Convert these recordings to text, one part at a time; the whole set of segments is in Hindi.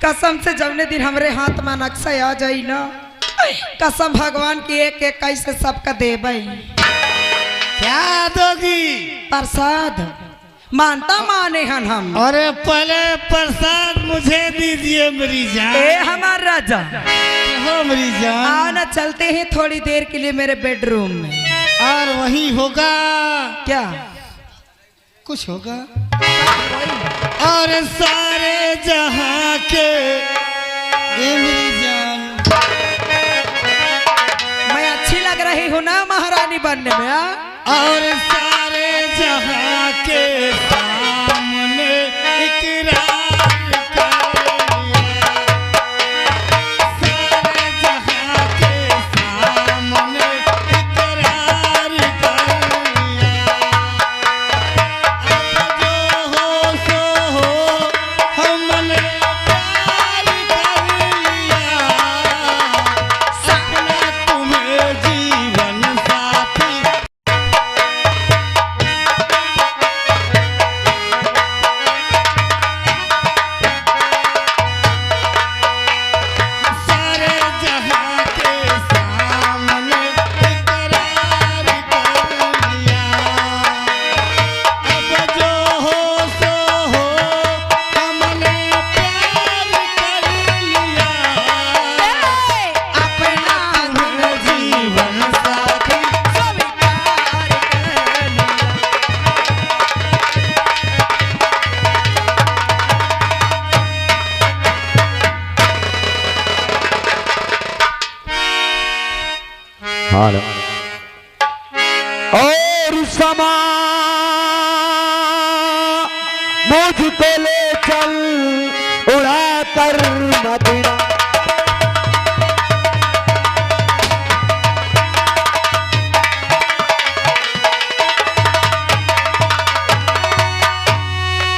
कसम से जवने दिन हमरे हाथ में नक्शा आ जाई ना, कसम भगवान की एक एक कैसे सबका देबई। क्या दोगी? प्रसाद मानता माने हन हम। अरे पहले प्रसाद मुझे दीजिए मेरी जान। ए हमार राजा हो मेरी जान। आओ ना, चलते हैं थोड़ी देर के लिए मेरे बेडरूम में। और वही होगा क्या कुछ होगा? और सारे जहां के ए मेरी जान। मैं अच्छी लग रही हूँ ना महारानी बनने में? और सारे जहां के सामने इकरार कर लिया। सारे जहां के सामने इकरार कर लिया। अब जो हो सो हो, हमने प्यार कर लिया। अपना तुम्हें जीवन साथी और समा मुझको ले चल उड़ा कर मदीना।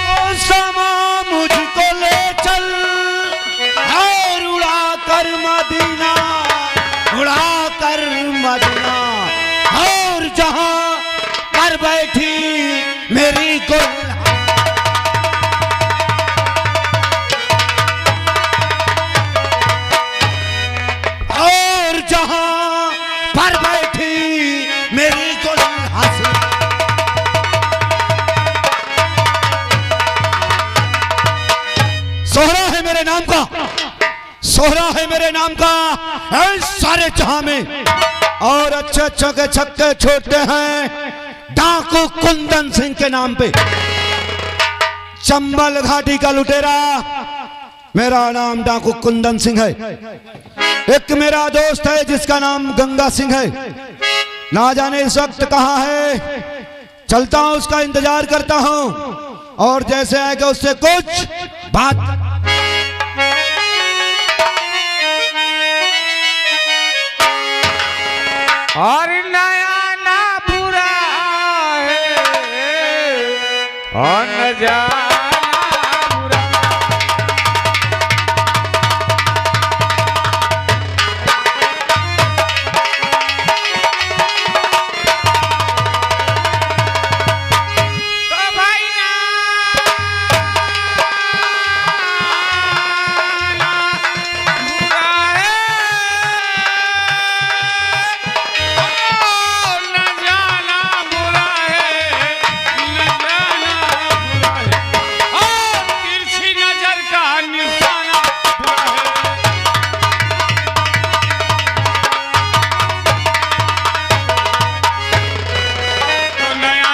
ओ समा मुझको ले चल और उड़ा कर मदीना, उड़ा कर मदीना। और जहां पर बैठी मेरी गुल, और जहां पर बैठी मेरी गुल हंसी। सोहरा है मेरे नाम का, सोहरा है मेरे नाम का ऐ सारे जहां में। और अच्छे अच्छे के छक्के छोड़ते हैं डाकू कुंदन सिंह के नाम पे। चंबल घाटी का लुटेरा, मेरा नाम डाकू कुंदन सिंह है। एक मेरा दोस्त है जिसका नाम गंगा सिंह है, ना जाने इस वक्त कहाँ है। चलता हूं, उसका इंतजार करता हूं, और जैसे आएगा उससे कुछ बात। और नया ना बुरा है और न जाना बुरा। तो भाई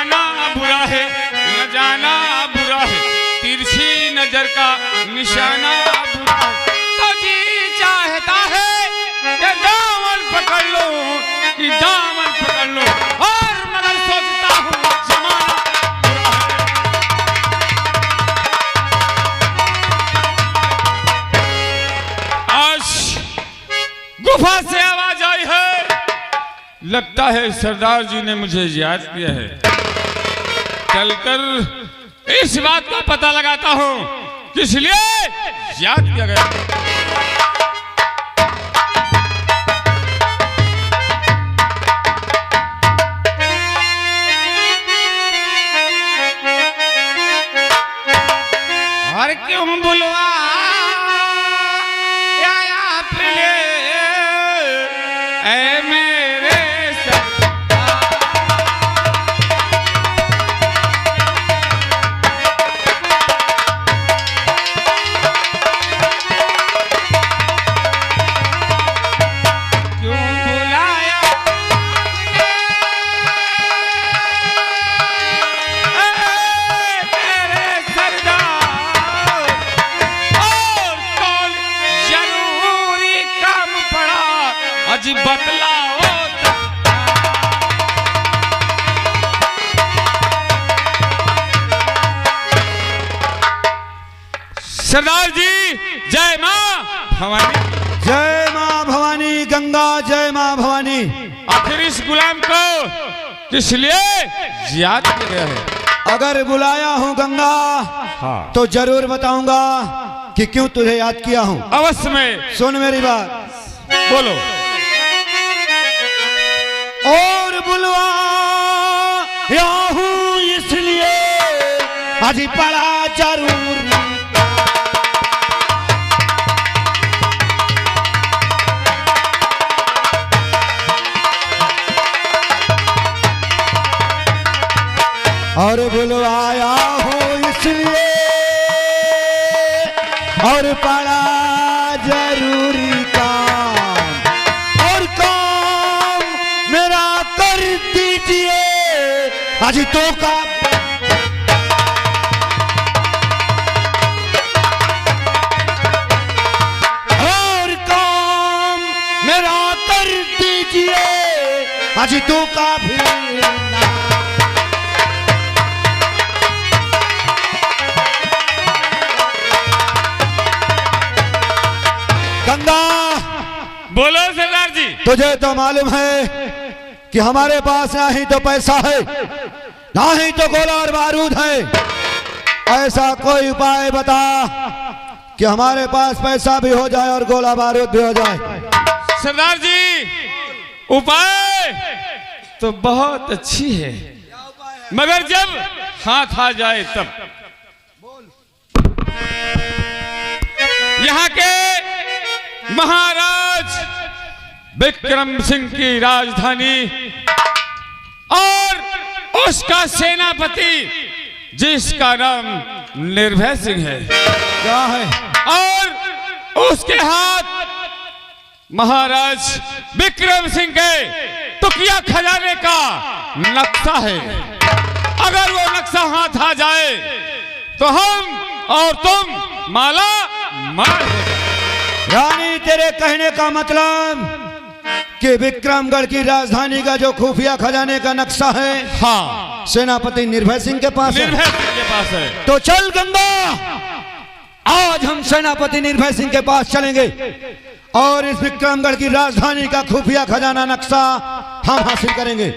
ना बुरा है नजर का निशाना बुरा। तो जी चाहता है कि दामन पकड़ लो, कि दामन पकड़ लो, और मगर सोचता हूँ जमाना बुरा है। आज गुफा से आवाज आई है, लगता है सरदार जी ने मुझे याद किया है। चलकर इस बात का पता लगाता हूं किस लिए याद किया गया। और क्यों बुलवा सरदार जी जय माँ भवानी। जय माँ भवानी गंगा, जय माँ भवानी। आखिर इस गुलाम को किस लिए याद किया गया है? अगर बुलाया हूँ गंगा हाँ। तो जरूर बताऊंगा कि क्यों तुझे याद किया हूँ। अवश्य में। सुन मेरी बात, बोलो। और बुलवाया हूँ इसलिए अजी पड़ा जरूर। और बुलवाया हूँ इसलिए और पड़ा जरूरी काम, और काम मेरा कर दीजिए अजी तो का। और काम मेरा कर दीजिए अजी तो का भी ना। गंगा बोलो सरदार जी। तुझे तो मालूम है कि हमारे पास ना ही तो पैसा है ना ही तो गोला और बारूद है। ऐसा कोई उपाय बता कि हमारे पास पैसा भी हो जाए और गोला बारूद भी हो जाए। सरदार जी उपाय तो बहुत अच्छी है, मगर जब हाथ आ जाए तब। यहाँ के महाराज विक्रम सिंह की राजधानी और उसका सेनापति जिसका नाम निर्भय सिंह है, क्या है? और उसके हाथ महाराज विक्रम सिंह के तुकिया खजाने का नक्शा है। अगर वो नक्शा हाथ आ जाए तो हम और तुम माला मार हो जाए। यानी तेरे कहने का मतलब कि विक्रमगढ़ की राजधानी का जो खुफिया खजाने का नक्शा है हाँ सेनापति निर्भय सिंह के पास है। निर्भय सिंह के पास है। तो चल गंगा, आज हम सेनापति निर्भय सिंह के पास चलेंगे और इस विक्रमगढ़ की राजधानी का खुफिया खजाना नक्शा हम हासिल करेंगे।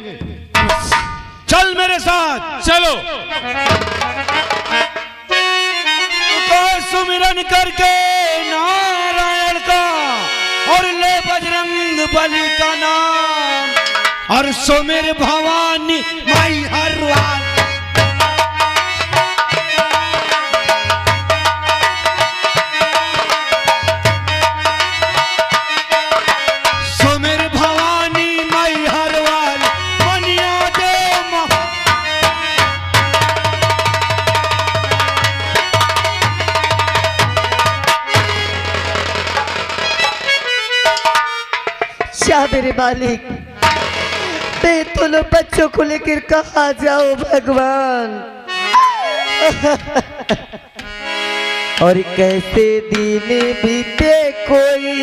चल मेरे साथ। चलो। सुमिरन करके नारायण का और ले बजरंग बली का नाम और सुमिर भवानी माई हर वार। सुमिर भवानी माई हर वार मनिया दे क्या मेरे मालिक, मैं तो लोग बच्चों को लेकर कहाँ जाऊं भगवान। और कैसे दिन बीते कोई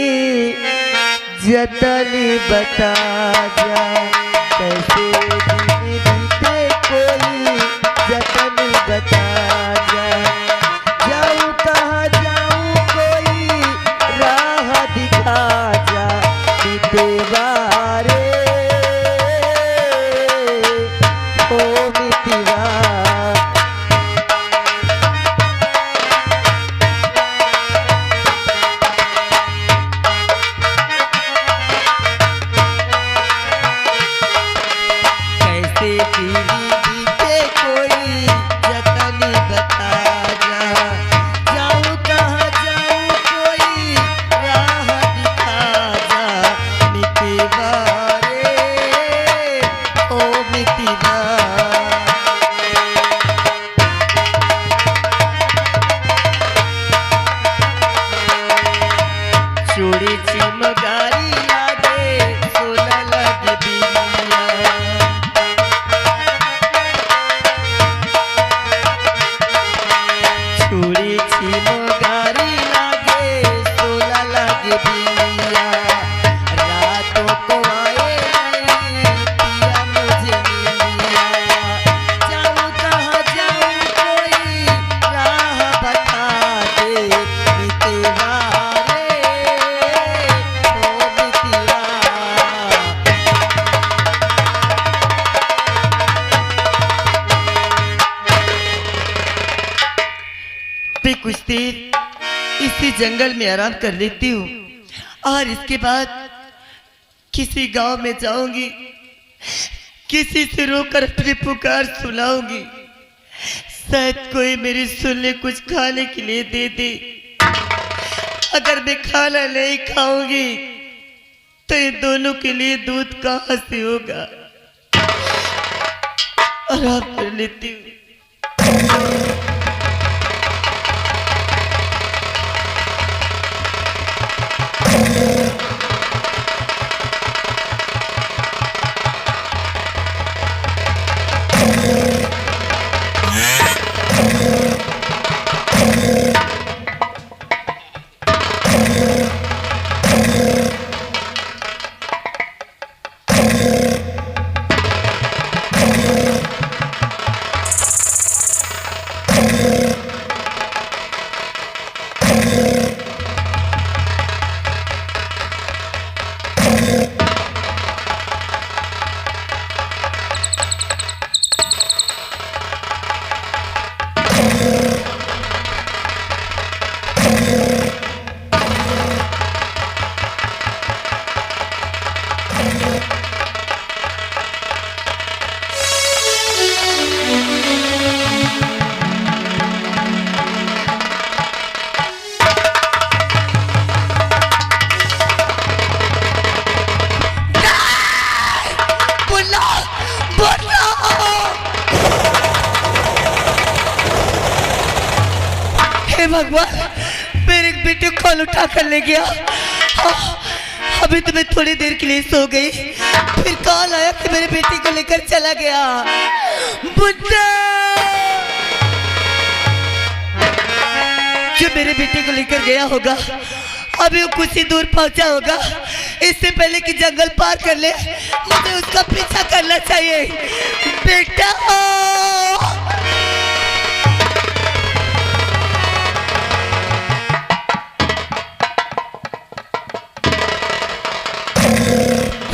जतनी बता जा। कैसे दिन बीते कोई जतनी बता जा। जाऊं कहाँ जाऊं कोई राह दिखा जा। देवारे ओ मितिवा। कैसे इसी जंगल में आराम कर लेती हूँ और इसके बाद किसी गांव में जाऊंगी, किसी से रोकर अपनी पुकार सुनाऊंगी, शायद कोई मेरी सुन ले, कुछ खाने के लिए दे दे। अगर मैं खाना नहीं खाऊंगी तो इन दोनों के लिए दूध कहाँ से होगा। आराम कर लेती हूँ। भगवान, मेरे बेटे को कॉल उठा कर ले गया। अभी तो मैं थोड़ी देर के लिए सो गई, फिर कॉल आया कि मेरे बेटे को लेकर चला गया। बुड्ढा जो मेरे बेटे को लेकर गया होगा अभी वो कुछ ही दूर पहुंचा होगा। इससे पहले कि जंगल पार कर ले मुझे उसका पीछा करना चाहिए। बेटा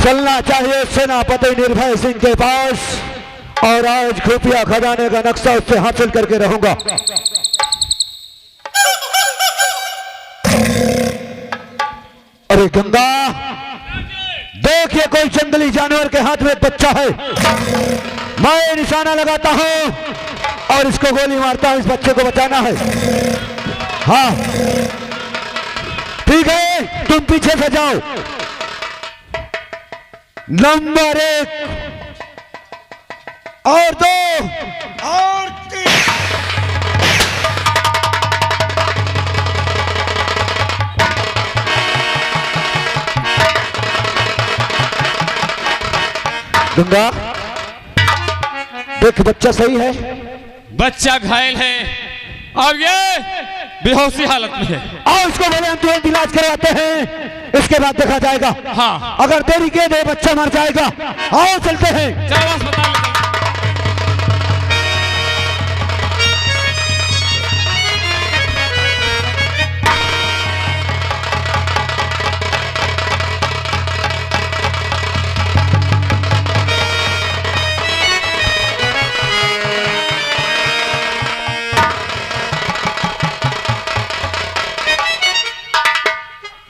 चलना चाहिए सेनापति निर्भय सिंह के पास और आज खुफिया खजाने का नक्शा उससे हासिल करके रहूंगा। अरे गंगा, देखिए कोई जंगली जानवर के हाथ में एक बच्चा है। मैं निशाना लगाता हूं और इसको गोली मारता हूं। इस बच्चे को बचाना है। हाँ ठीक है, तुम पीछे से जाओ। नंबर 1 और 2 और 3। गंगा देख, बच्चा सही है। बच्चा घायल है और ये बेहोशी हालत में है। और इसको बोले हम तुरंत इलाज करवाते हैं, इसके बाद देखा जाएगा। हाँ, अगर देरी के दे बच्चा मर जाएगा। आओ चलते हैं। चलो अस्पताल में।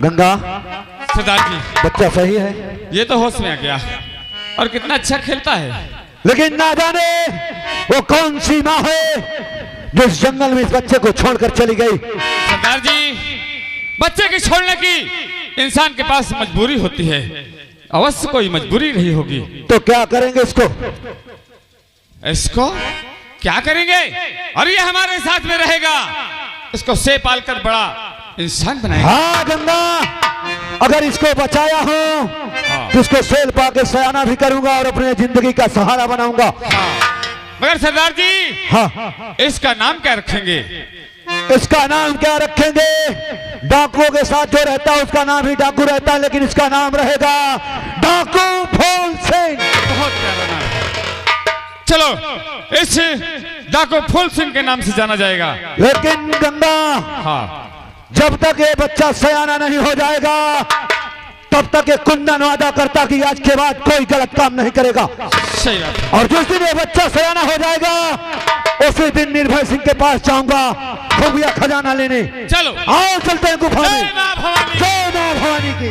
गंगा सरदार जी, बच्चा सही है। ये तो होश में आ गया और कितना अच्छा खेलता है। लेकिन ना जाने वो कौन सी माँ है जो इस जंगल में इस बच्चे को छोड़कर चली गई। सरदार जी, बच्चे की छोड़ने की इंसान के पास मजबूरी होती है। अवश्य कोई मजबूरी रही होगी। तो क्या करेंगे इसको? इसको क्या करेंगे? और ये हमारे साथ में रहेगा। इसको से पालकर बड़ा इंसान बनाएगा। हाँ गंगा, अगर इसको बचाया हूँ तो इसको सेल पाके सयाना भी करूंगा और अपने जिंदगी का सहारा बनाऊंगा। मगर सरदार जी, हाँ इसका नाम क्या रखेंगे? इसका नाम क्या रखेंगे? डाकुओं के साथ जो रहता है उसका नाम ही डाकू रहता है, लेकिन इसका नाम रहेगा डाकू फूल सिंह। बहुत प्यारा नाम है। चलो इस डाकू फूल सिंह के नाम से जाना जाएगा। लेकिन गंगा, हाँ, जब तक ये बच्चा सयाना नहीं हो जाएगा तब तक ये कुंदन वादा करता कि आज के बाद कोई गलत काम नहीं करेगा। सही बात है। और जिस दिन ये बच्चा सयाना हो जाएगा उसी दिन निर्भय सिंह के पास जाऊंगा खुफिया खजाना लेने। चलो आओ चलते हैं गुफा जय में। मां भवानी। जय मां भवानी की।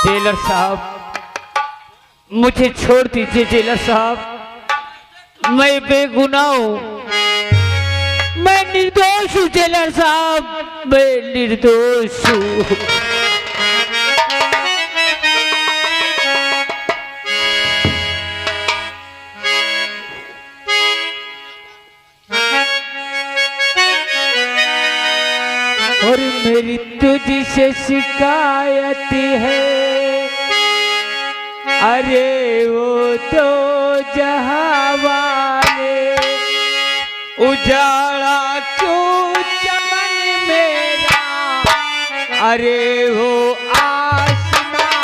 जेलर साहब मुझे छोड़ दीजिए जेलर साहब, मैं बेगुनाह हूँ, मैं निर्दोष हूँ जेलर साहब, मैं निर्दोष हूँ। और मेरी तुझसे शिकायत है, अरे वो तो जहां वाले उजाड़ा क्यों चमन मेरा, अरे वो आसमां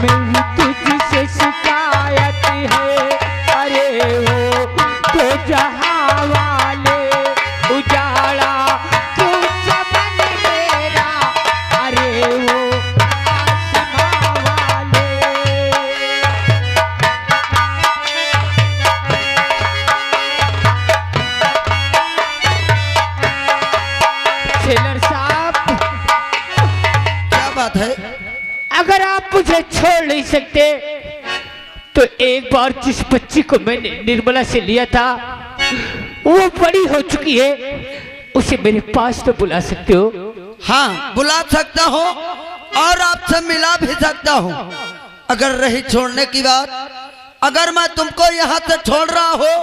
मेरी तुझसे शिकायत है, अरे वो तो जहां वाले उजाड़ा क्यों चमन मेरा, अरे वो आसमां वाले। सेलर साहब क्या बात है? अगर आप मुझे छोड़ नहीं सकते तो एक बार जिस बच्ची को मैंने निर्मला से लिया था वो बड़ी हो चुकी है, उसे मेरे पास तो बुला सकते हो? हाँ बुला सकता हूँ और आपसे मिला भी सकता हूँ। अगर रही छोड़ने की बात, अगर मैं तुमको यहाँ से छोड़ रहा हो,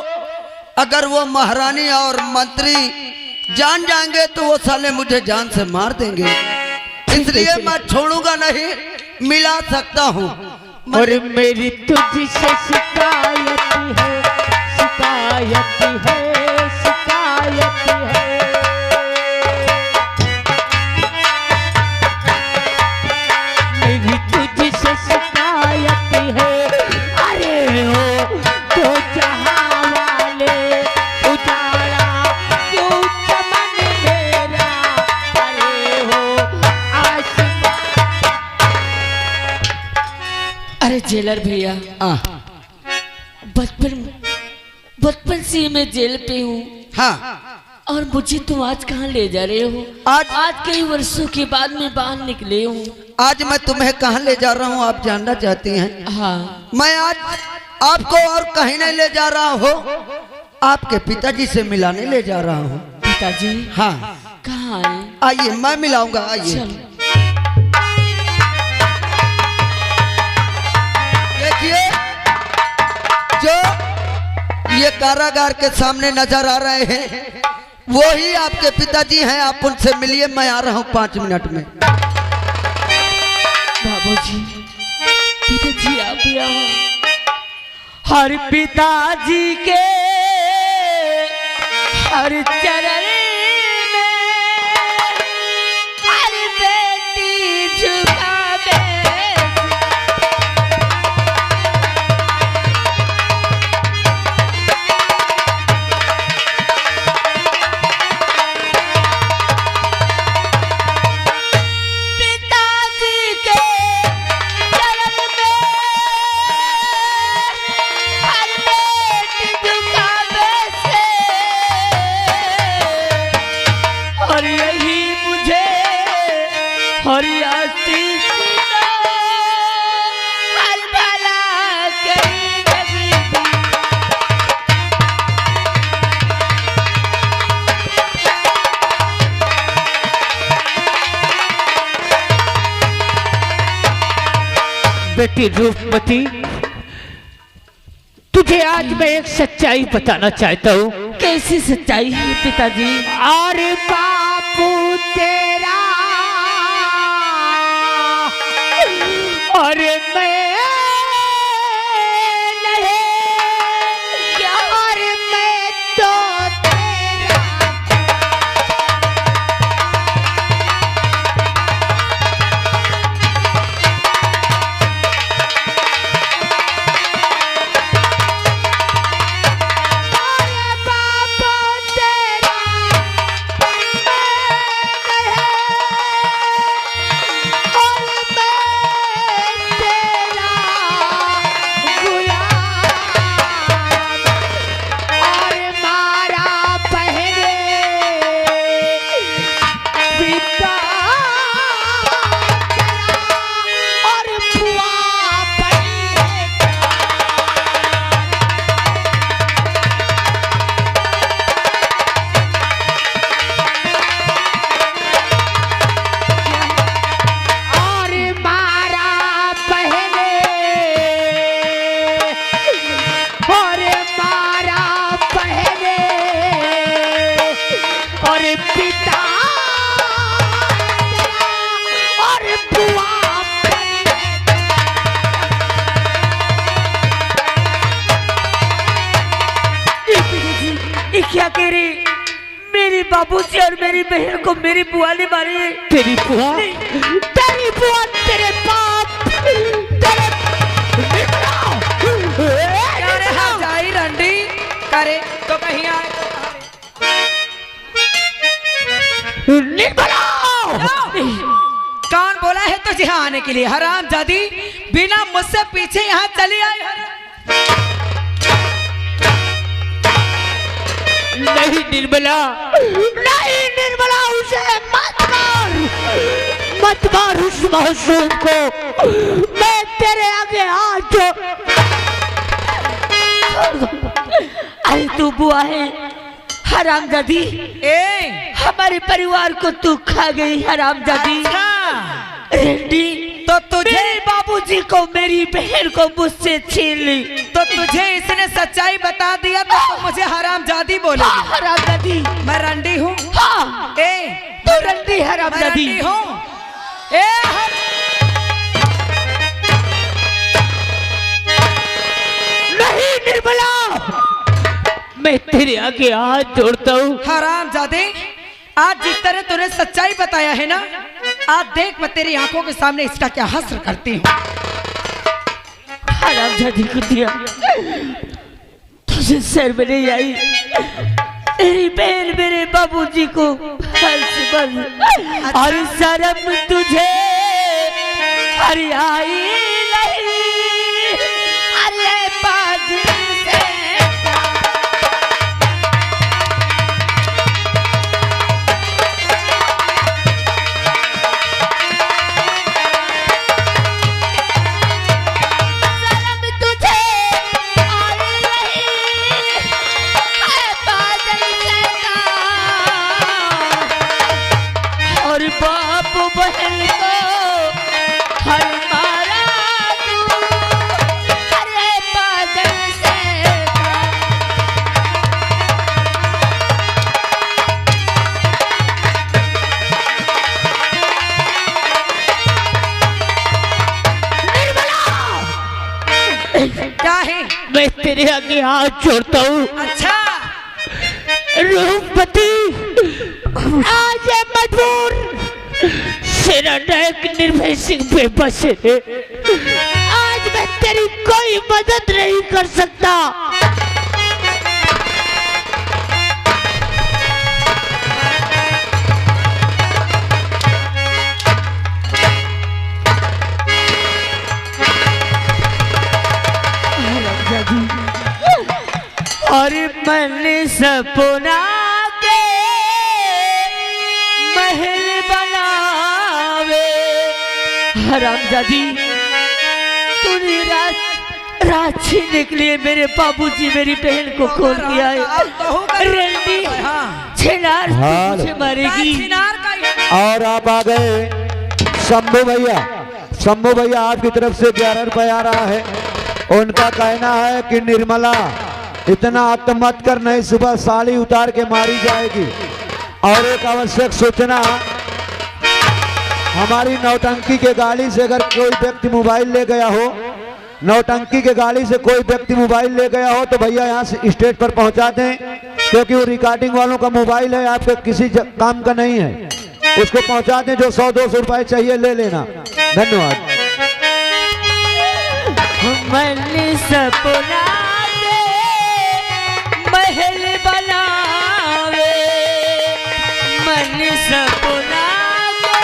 अगर वो महारानी और मंत्री जान जाएंगे तो वो साले मुझे जान से मार देंगे, इसलिए मैं छोड़ूंगा नहीं, मिला सकता हूँ। और मेरी तुझसे शिकायत है, शिकायत है, शिकायत है। मेरी तुझसे शिकायत है, अरे हो तो जहां वाले उजाड़ा क्यों चमन मेरा, अरे हो आसमां। अरे जेलर भैया, बचपन से मैं जेल पे हूँ। हाँ और मुझे तुम आज कहाँ ले जा रहे हो? आज कई वर्षों के बाद मैं बाहर निकले हूँ। आज मैं तुम्हें कहाँ ले जा रहा हूँ आप जानना चाहती हैं? हाँ। मैं आज आपको और कहीं नहीं ले जा रहा हूँ, आपके पिताजी से मिलाने ले जा रहा हूँ। पिताजी? हाँ। कहाँ आए? आइए मैं मिलाऊंगा, आइए। चलो। देखिए जो ये कारागार के सामने नजर आ रहे हैं वो ही आपके पिताजी हैं, आप उनसे मिलिए, मैं आ रहा हूँ 5 मिनट में। बाबूजी, पिताजी आप यहाँ। हर पिताजी के हर चरण में हर बेटी झुका दे। पिताजी के चरण में हर बेटी झुका दे और यही मुझे हर आशीष हर भला करी जगी। बेटी रूपमती, तुझे आज मैं एक सच्चाई बताना चाहता हूँ। कैसी सच्चाई है पिताजी? अरे बापू तेरा अरे मैं नहीं, अरे मैं तो तेरा। बेटा और बुआ ये क्या कह रही? मेरे बाबूजी और मेरी बहन को मेरी बुआ ने मारी है। तेरी बुआ तेरे बाप तेरे अरे हाँ जाई रंडी करे तो कहीं आए निर्मला कौन बोला है तुझे यहाँ आने के लिए? हराम जादी बिना मुझसे पीछे यहाँ चली आई। नहीं निर्मला उसे मत मार उस मासूम को। मैं तेरे आगे हाथ जो अरे तू बुआ है हरामजादी, हमारे परिवार को तू खा गई हरामजादी। रेड्डी तो तुझे मेरे बाबूजी को मेरी बहन को मुझसे छीन ली, तो तुझे इसने सच्चाई बता दिया तो तू मुझे हरामजादी बोलेगी? हरामजादी मैं रंडी हूँ। हाँ तू रंडी मैं हरामजादी रंडी हूँ। नहीं निर्मला मैं तेरे आगे हाथ जोड़ता हूँ। हरामजादे आज जिस तरह तूने सच्चाई बताया है ना, आज देख मैं तेरी आंखों के सामने इसका क्या हस्र करती हूँ। हरामजादी कुतिया तुझे सर में नहीं आई। तेरी बहन मेरे बाबूजी को और शर्म तुझे अरे आई नहीं। अरे बाजी से बाप बहन को हर मारा तू। अरे बादल से क्या है? मैं तेरे आगे हाथ जोड़ता हूँ। अच्छा रूपपति आज है मजबूर सेना नायक निर्भय सिंह बेबस है। आज मैं तेरी कोई मदद नहीं कर सकता। और मन सपना के महल बनावे। हरामजादी तूने रात छीनने के लिए मेरे बाबूजी मेरी बहन को खोल दिया है। रेंडी छिनार तुझे मारेगी। और आप आ गए शंभू भैया। शंभू भैया आपकी तरफ से 11 रुपए आ रहा है। उनका कहना है कि निर्मला इतना आत्म मत कर, नहीं सुबह साड़ी उतार के मारी जाएगी। और एक आवश्यक सूचना, हमारी नौटंकी के गाड़ी से अगर कोई व्यक्ति मोबाइल ले गया हो, नौटंकी के गाड़ी से कोई व्यक्ति मोबाइल ले गया हो तो भैया यहाँ से स्टेज पर पहुँचा दें, क्योंकि वो रिकॉर्डिंग वालों का मोबाइल है, आपके किसी काम का नहीं है। उसको पहुँचा दें, जो 100-200 रुपए चाहिए ले लेना। धन्यवाद। मन सपना के महल बनावे। मन सपना के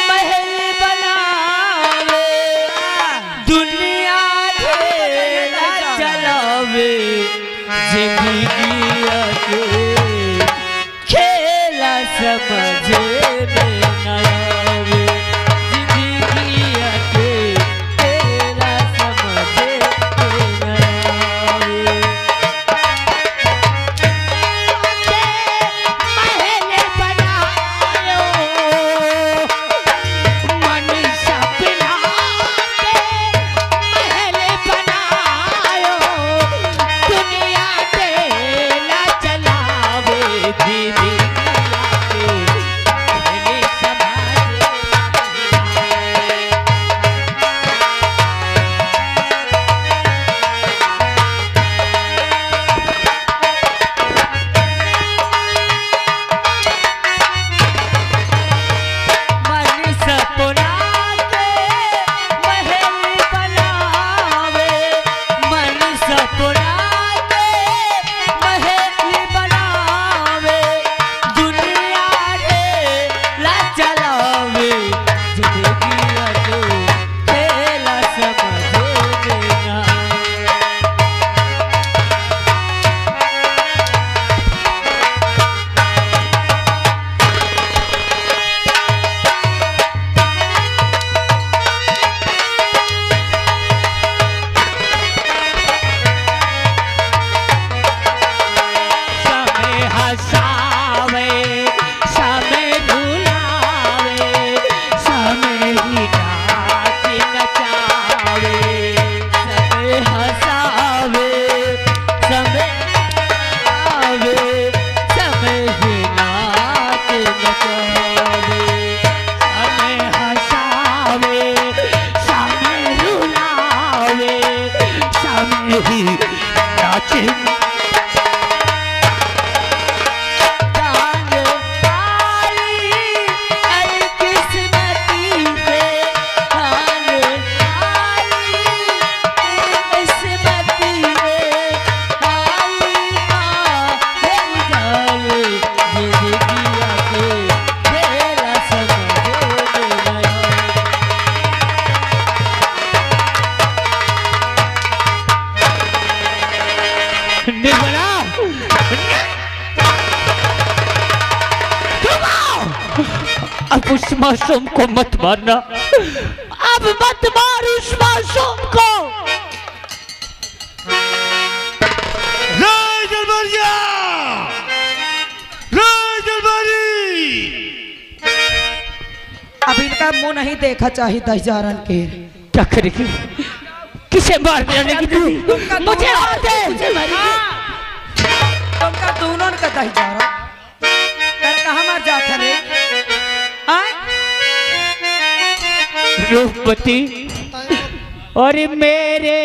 महल बनावे। दुनिया ढेला चलावे। जिंदगी के खेला समझे में न आवे। जिंदगी के खेला समझे में न आवे। महल बनायो मन सपना के महल बनायो। दुनिया ढेला चलावे। दीदी अब उस मासूम को मत मारना, अब मत मार उस मासूम को। अब इनका मुंह नहीं देखा चाहिए दहजारन के। क्या करेगी, किसे मार देगी तू? मुझे मार दे। तुमका दोनों का दहजारा कर कहाँ मर जाता रे? रूपवती और मेरे